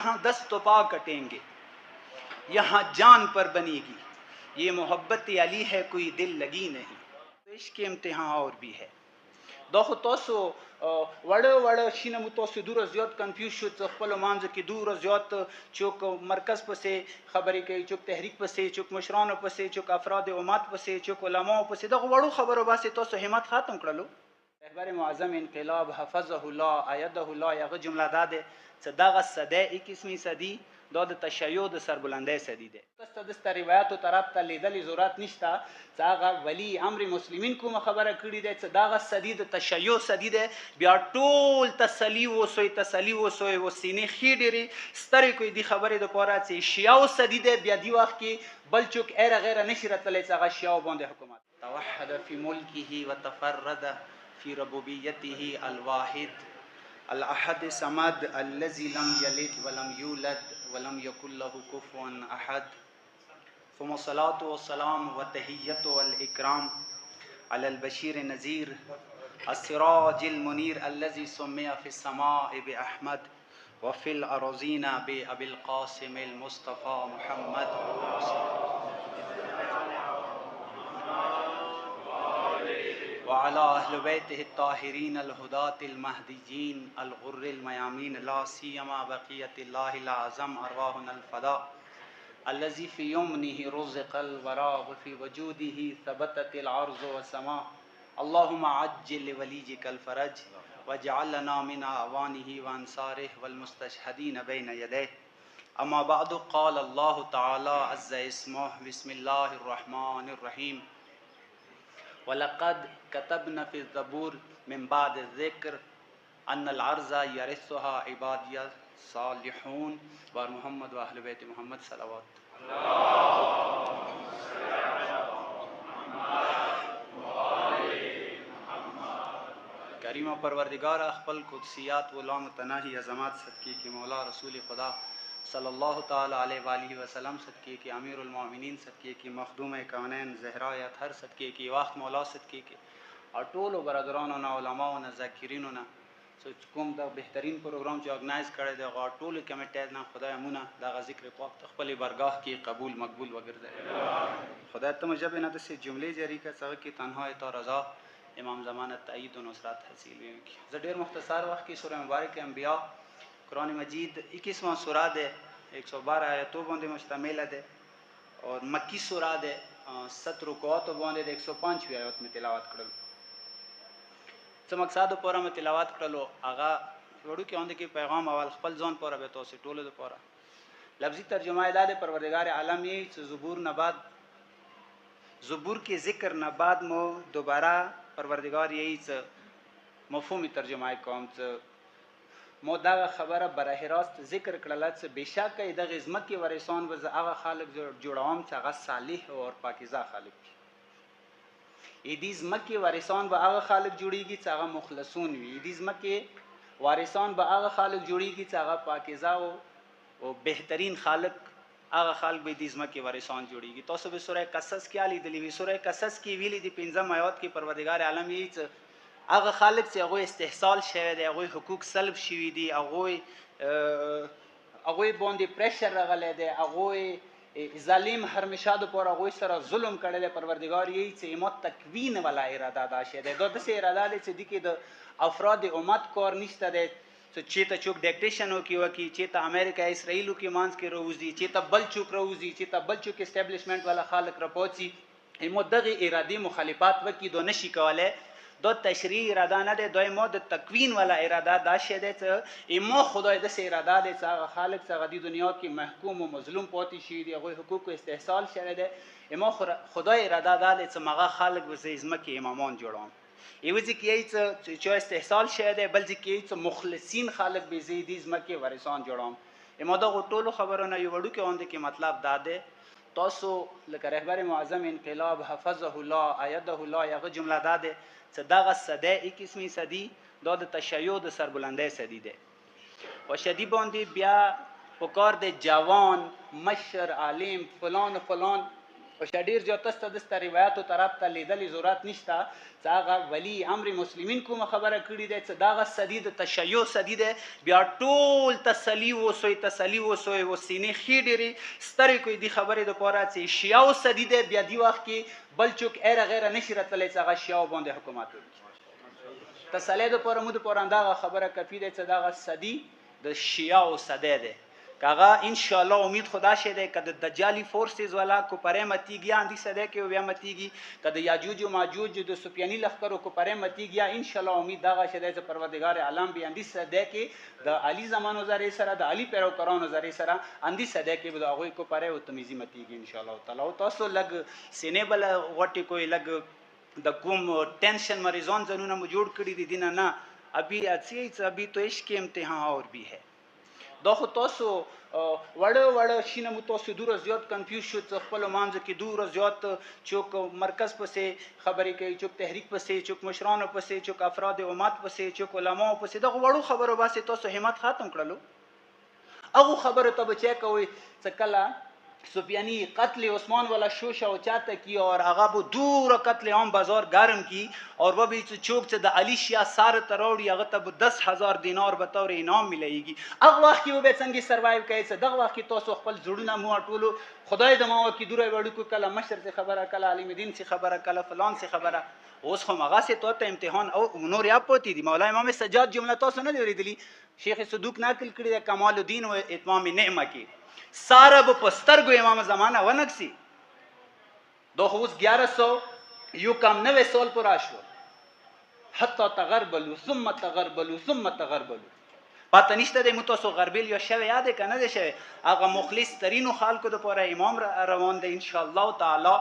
यहाँ 10 तो पा कटेंगे, यहाँ जान पर बनेगी, ये मोहब्बत अली है कोई दिल लगी नहीं। तो इश्क इम्तिहान और भी है دا خو تاسو وړه شینه مو تاسو دوره زیات کنفیوز شو څه خپل مانځ کې دوره زیات چوک مرکز پسې خبرې کوي، چوک تحریک پسې، چوک مشرانو پسې، چوک افراد امت پسې، چوک علماو پسې، دغه وړو خبرو باسي تاسو همت ختم کړلو. رهبر معظم انقلاب حفظه الله ایده الله یغه جمله داده چې دغه صده 21 صدی دا د تشیع د سربلندۍ صدی ده. تاسو د روایتو طرف ته لیدلې ضرورت نشته چې هغه ولی امر مسلمین کومه خبره کړې ده چې دغه صدی د تشیع صدی ده. بیا ټول تسلی وسوي و سینې خې ډېرې سترې کوي دی خبرې د پاره چې شیعو صدی ده. بیا دی وخت کې بل چوک ایره غیره نشي راتلی چې هغه شیعو باندې حکومت توحد فی ملکه وتفرد في ربوبيته الواحد الأحد الصمد الذي لم يلد ولم يولد ولم يكن له كفوا أحد. ثم الصلاة والسلام والتحية والإكرام على البشير النذير السراج المنير الذي سمي في السماء بأحمد وفي الأراضين بأبي القاسم المصطفى محمد وعلى أهل بيته الطاهرين الهداة المهديين الغر الميامين لا سيما بقية الله الأعظم أرواحنا الفداء الذي في يمنه رزق الوراء وفي وجوده ثبتت العرض والسماء. اللهم عجل لوليك الفرج واجعلنا من أعوانه وأنصاره والمستشهدين بين يديه. أما بعد قال الله تعالى عز اسمه بسم الله الرحمن الرحيم ولقد كتبنا في الزبور من بعد الذكر أن الأرض يرثها عبادي الصالحون ومحمد وأهل بيت محمد صلوات کریم پروردگار خپل قدسیات و لام تناہی عظمات صدقے کی مولا رسول خدا صلی اللہ تعالی علیہ وآلہ وسلم صدقے کی امیر المؤمنین صدقے کی مخدوم کونین زہرا اطہر صدقے کی وقت مولا صدقے کی اور ټولو برادرانو نه علماو نه ذاکرینو نه کوم دا بهترین پروګرام چې ارګنایز کړی دی هغه ټولو کمیټې نه خدای مونږ دغه ذکر پاک ته خپلې برګاه کې قبول مقبول وګرځوي. خدای ته مجب نه داسې جملې جاری کړه چې هغه کې تنها تا رضا امام زمانه تایید و نصرت حاصل وي. زه ډېر مختصر وخت کې سوره مبارک انبیاء قرآن مجید 21واں سورہ ده 112 آیتوں باندې مشتمل ده اور مکی سورہ ده 7 رکوعات باندې د 105 آیات میں تلاوت کړل. څه مقصد پورا مې تلاوت کړلو هغه وړو کې اند کې پیغام اول خپل ځان پورا به تاسو ټولو لپاره لفظي ترجمه یې ده پروردگار عالم یې چې زبور نه بعد زبور کې ذکر نه بعد مو دوباره پروردگار یې چې مفهومي ترجمه کوم چې مو دا خبره براه راست ذکر کړل چې بشک د غزمکه ورسان و هغه خالق جوړوم چې هغه صالح او پاکیزه خالق دی. ایدیز مکه وارثان به هغه خالق جوړیږي چې هغه مخلصون وي. ایدیز مکه وارثان به هغه خالق جوړیږي چې هغه پاکیزه او بهترین خالق هغه خالق به ایدیز مکه وارثان جوړیږي. تاسو به سوره قصص کې علي دلی سوره قصص کې ویلي دی 15 آیات کې پروردگار عالم یې چې هغه خالق چې هغه استحصال شوی دی، هغه حقوق سلب شوی دي، هغه باندې پریشر راغلی دی، هغه ظالم هرمشه د پر هغه سره ظلم کړی دی. پروردگار یې چې امت تکوین ولا اراده دا شه دی. دا داسې اراده دی چې د کې د افراد امت کار نشته دی چې ته چوک ډیکټیشن وکي چې ته امریکا اسرائیل کې مانس کې روزي، چې ته بل چوک روزي، چې ته بل چوک اسټابلیشمنت والا خالق راپوڅي امت دغه اراده مخالفت وکي دو نشي کوله. دا تشریع اراده نه ده، دا ما د تکوین والا اراده دا شه ده چې ما خدای د سه اراده ده چې هغه خالق څنګه د دنیا کې محکوم او مظلوم پاتې شي دی، هغه حقوق او استحصال شوه ده. ما خدای اراده ده چې مغه خالق و زیزمه کې امامان جوړوم. ایو ځکه چې استحصال شوه ده، بل ځکه چې مخلصین خالق به زیدیز مکه ورسان جوړوم. ما دا ټولو خبرونه یو وړو کې اند کې مطلب دا ده تاسو لکه رهبر معظم انقلاب حفظه الله ایده الله یغه جمله دا ده چې دغه صده 21 صدی دا د تشیع د سربلندۍ صدی ده. او شدی باندې بیا پکار د جوان مشر عالم فلان او ډیر زیات د روایتو طرف ته لیدلې ضرورت نشته چې هغه ولی امر مسلمین کومه خبره کړې ده چې داغه صدی د تشیع صدی ده بیا ټول تسلی وسوي و سینې خې ډېرې سترې کوي دی خبرې د پاره چې شیعه صدی ده بیا دی وخت کې بل چوک ایره غیره نشي راتللی چې هغه شیعه باندې حکومت وکړي تسلی د پاره مو د پاره داغه خبره کفی ده چې داغه صدی د شیعه صدی ده کاغه ان شاء الله امید خدا شه ده کده دجالی فورسز والا کو پره متیږي اندی سده کې بیا متیږي کده یاجوج او ماجوج د سفیانی لخر کو پره متیږي ان شاء الله امید داغه شه ده چې پروردگار عالم به اندی سده کې د علی زمانو زری سره د علی پیروکارانو زری سره اندی سده کې به هغه کو پره او تمیزی متیږي ان شاء الله تعالی تاسو لګ سینې بل غټي کوئی لګ د کوم ټینشن مریضان زنونه مو جوړ کړی دي دینه نه ابھی تو عشق امتحان اور بھی ہے دا خو تاسو وړه شینه مو تاسو دور زیات کنفیوز شو خپل مانځ کې دور زیات چوک مرکز پسې خبرې کوي چوک تحریک پسې چوک مشرانو پسې چوک افراد امت پسې چوک علماء پسې دا وړو خبرو باسي تاسو همت ختم کړلو هغه خبره ته بچی کوي چې کله سفیانی قتل عثمان والا شوش او چاته کی اور هغه بو دور قتل عام بازار گرم کی اور وہ بھی چوک سے د علی شیا سار تروڑی هغه ته 10,000 دینار به طور انعام ملایږي هغه وخت کې به څنګه سروایو کوي چې دغه وخت کې تاسو خپل جوړونه مو ټولو خدای د ماو کې دوره وړو کو کله مشر سے خبره کله علی مدین سے خبره کله فلان سے خبره اوس خو مغه سے ته امتحان او نور یا پوتی دی مولا امام سجاد جمله تاسو نه لري شیخ صدوق ناقل کړی کمال الدین او اتمام نعمه کې سارا به پستر گو امام زمانہ ونکسی دو خوز 1100 یو کم 9 سال پر آشو حتی تغربلو ثم تغربلو پاتا نشته دی متاسو غربیل یا شوه یاده که نده شوه اگه مخلص ترینو خالکو دو پاره امام روان ده انشاءالله تعالی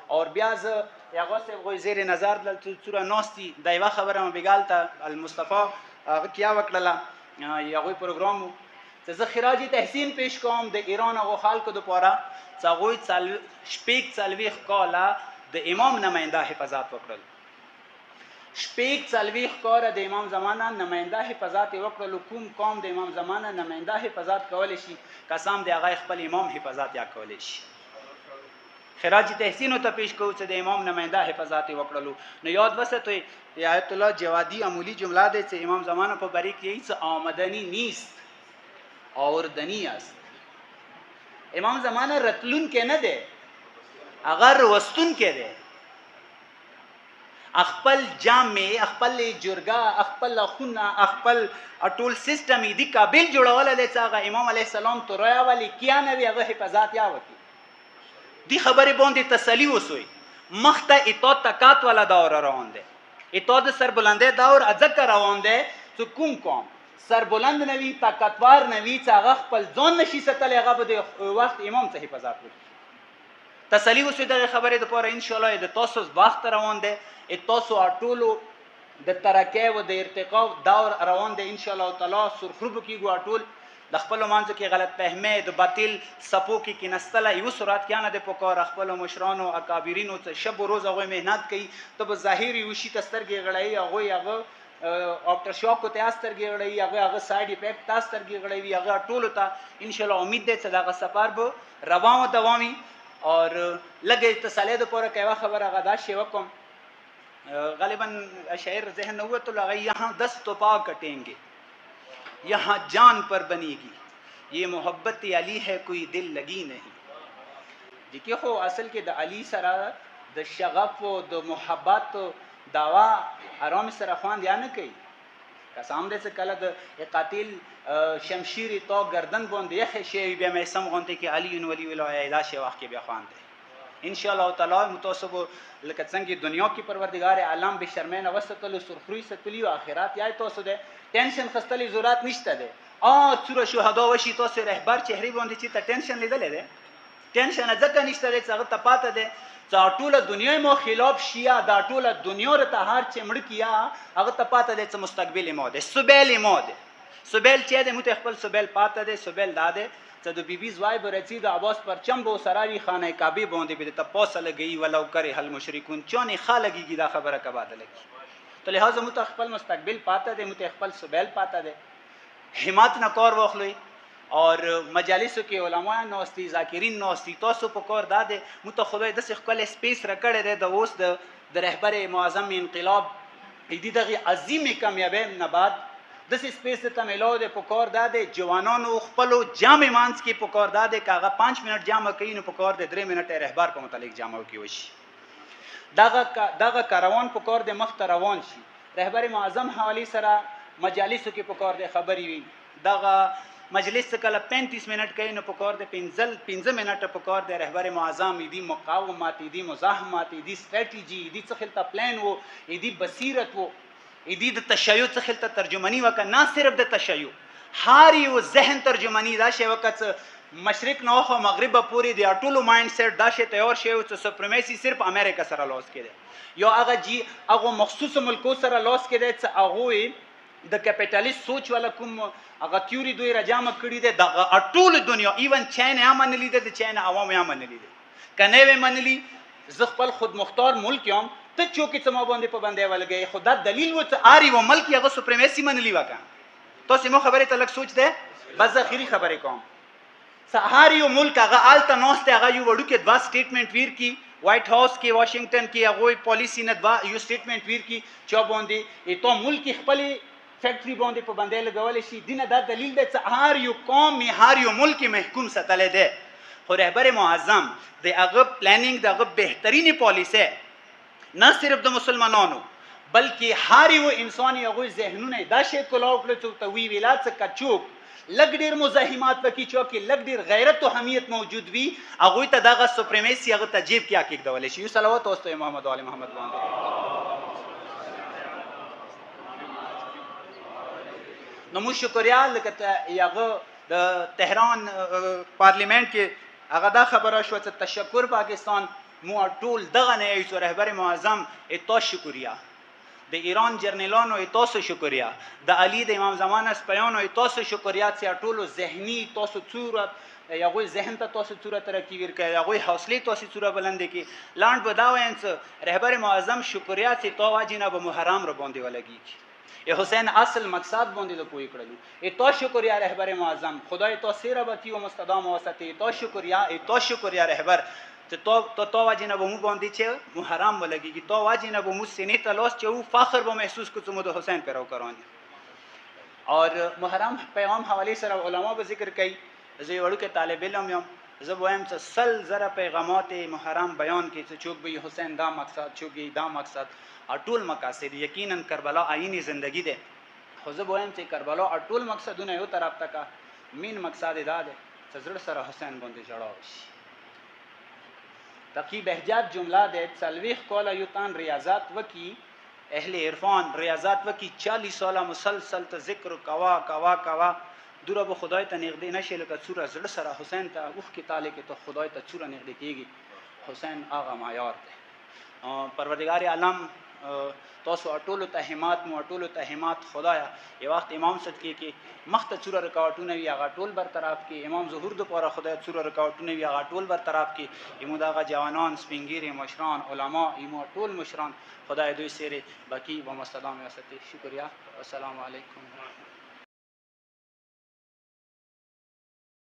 اور بیاز یاغا سیب غوی زیر نظر دل تورا ناستی دایوه خبرم بگال تا المصطفى اگه کیا وکللا یاغوی پروگرامو زه خراج تحسین پیش کوم د ایران او خلکو د پاره څغوی شپیک څلويخ کاله د امام نماینده حفاظت وکړل شپیک څلويخ کاله د امام زمانه نماینده حفاظت وکړل کوم قوم د امام زمانه نماینده حفاظت کول شي قسم دی هغه خپل امام حفاظت یا کول شي خراج تحسین ته پیش کو چې د امام نماینده حفاظت وکړل نو یاد وساتئ آیت الله جوادی عمولی جمله ده چې امام زمانه په بری کې هیڅ آمدنی نیست آوردنی است امام زمانه رتلون که نده اگر وستون که ده اخپل جامع اخپل جرگا اخپل خونه اخپل اټول سیستم دی قابل جوړول د څنګه امام علیه السلام تو رایا ولی کیا نه وی هغه حفاظت یا وکی دی خبره باندې تسلی وسوي مخته اطاعت تکات والا دور روان ده اطاعت سربلنده دور ازک روان ده تو کوم سربلند نوی طاقتور نوی چې هغه خپل ځان نشي ستلی هغه به د وخت امام څخه حفاظت وکړي تسلی وسوي دغه خبرې دپاره انشاءالله د تاسو وخت روان دی تاسو ټولو د ترقۍ او د ارتقا دور روان دی انشاءالله تعالی سرخروب کېږو ټول د خپلو منځو کې غلط فهمۍ د باطل څپو کې کېنستلی یوه صورت کې نه دی پکار خپلو مشرانو اکابرینو څه شب و روز هغوی محنت کوي ته به ظاهر یوه شي ته سترګې غړوي هغوی آفټر شاک کو ته سترګې غړوي هغه سایډ افیکټ ته سترګې غړوي هغه ټولو ته انشاءالله امید دی چې دغه سفر به روان و دوامي اور لږ تسلی دپاره که یوه خبره هغه دا شی وکړم غالبا شاعر ذهن نه ووتلو هغه یہاں دست تو پا کٹیں گے یہاں جان پر بنے گی یہ محبت علی ہے کوئی دل لگی نہیں جی خو اصل کې د علی سره د شغف او د محبت دعوا آرام سره خوان یا نه کوي قسم دې چې کله د قاتل شمشیر تو گردن باندې یخ شی بیا مې سم غونته کې علی ولی ولای دا شی وخت کې بیا خوان دی ان شاء الله تعالی متوسب لکه څنګه دنیا کې پروردگار عالم به شرمین وسطل سرخروی ستلی او اخرات یا تاسو ده ټینشن خستلی ضرورت نشته ده څوره شهدا وشي تاسو رهبر چهره باندې چې ته ټینشن لیدلې ده ټینشن ځکه نشته ده چې هغه ته پاته ده چې ټوله دنیا مو خلاف شیا دا ټوله دنیا ته هر چې مړ کیا هغه ته پاته ده چې مستقبل مو ده سبیل مو ده سبیل چې ده مت خپل سبیل پاته ده سبیل داده چې د بیبي زوای برچی د عباس پر چمبو سراری خانه کعبه باندې به ته پوسه لګي ولو کرے هل مشرکون چونه خالګي دا خبره کباده لګي تو لہذا مت خپل مستقبل پاته ده مت خپل سبیل پاته ده همت نه کار واخلئ اور مجالسو کې علما نوستي ذاکرین نوستي تاسو په کار داده مو ته خدای د خپل سپیس راکړی دی د اوس د رهبر معظم انقلاب دې دغه عظیم کامیابی نه بعد د سپیس ته ملو د په کار داده جوانانو خپل جامع مانس کې په کار داده کاغه 5 منټ جامع کین په کار د 3 منټ رهبر په متعلق جامع کی وشي دغه کاروان په کار د مخ روان شي رهبر معظم حوالی سره مجالسو کې په کار د خبري وي دغه مجلس کله 35 منټ کوي نو په کار د 15 منټ په کار د رهبر معظم دي مقاومت دي مزاحمت دي استراتیجی دي څه خلته پلان وو دي بصیرت وو دي د تشیع څه خلته ترجمانی وک نه صرف د تشیع هر یو ذهن ترجمانی دا شی وکت مشرق نو خو مغرب پوری دی ټولو مایند سیټ دا شی تیار شی او سپریمیسی صرف امریکا سره لاس کړي یو هغه جی هغه مخصوص ملکو سره لاس کړي چې هغه د کیپټالیست سوچ ولا کوم هغه تیوري دوی راجامه کړي دي د ټول دنیا ایون چاینا هم منلی دي د چاینا عوام هم منلی دي کنه و منلی ز خپل خود مختار ملک یم ته چوکې څما باندې په باندې ولګي خدا دلیل و ته آری و ملک هغه سپریمیسی منلی وکا تاسو مو خبره تلک سوچ ده بس اخیری خبره کوم سهاری و ملک هغه آلته نوسته هغه یو وړو کې دوا سټیټمنټ ویر کی وائٹ هاوس کې واشنگټن کې هغه پالیسی نه دوا یو سټیټمنټ ویر کی چا باندې ته ملک خپل فیکٹری باندې په باندې لګول شي دینه دا دلیل دی چې هر یو قوم هر یو ملک محکوم ستل دی خو رهبر معظم د هغه پلانینګ د هغه بهترینی پالیسی نه صرف د مسلمانانو بلکې هر یو انسان هغه ذهنونه دا شی کلاو کړ چې ته وی ویلا څه کچوک لګ ډیر مزاحمات پکې چوکي لګ ډیر غیرت او حمیت موجود وي هغه ته دغه سپریمیسی هغه تجیب کیا کې ډول شي صلوات واستو محمد علی محمد باندې نو مو شکریا لکه یغه د تهران پارلیمنت کې هغه دا خبره شو چې تشکر پاکستان مو ټول دغه نه ایسو رهبر معظم اته شکریا د ایران جرنیلانو تاسو شکریا د علی د امام زمان سپیانو تاسو شکریا چې ټول ذهنی تاسو صورت یغه ذهن ته تاسو صورت راکی ور کوي یغه حوصله تاسو صورت بلند کی لاند بداوینس رهبر معظم شکریا چې تو واجینه به محرم رو باندې ولګي حسین اصل مقصد باندې د پوی کړلو تو شکریا رهبر معظم خدای تو سیره بتی و مستدام واسطه تو شکریا رهبر تو واجینه به مو باندې چې محرم ولګي تو واجینه به مو سینې تلاش چې او فخر به محسوس کو چې مو د حسین پیروکاران اور محرم پیغام حواله سره علما به ذکر کوي زه وړو کې طالب علم یم زه وایم چې سل زره پیغامات محرم بیان کې چې چوک به حسین دا مقصد چوکي دا مقصد اټول مقاصد یقینا کربلا آئینی زندگی ده خو زه وایم چې کربلا اټول مقصدونه یو طرف تکا مین مقصد دا ده چې زړه سره حسین باندې جوړاو شي تقی بهجت جمله ده سلويخ کولا یوتان ریاضت وکي اهل عرفان ریاضت وکي 40 ساله مسلسل ته ذکر کوا دوره به خدای ته نږدې نشي لکه څوره زړه سره حسین ته اوخ کې تعالی کې ته خدای ته څوره نږدې کیږي حسین هغه معیار ده پروردگار عالم تاسو اټولو ته همت خدایا یو وخت امام صدقې کې مخته څوره رکاوټونه وی هغه ټول برطرف کې امام ظهور د پاره خدای څوره رکاوټونه وی هغه ټول برطرف کې ایمو دغه جوانان سپینګيري مشران علما ایمو ټول مشران خدای دوی سره باقی و مستدام واسطه شکریا السلام علیکم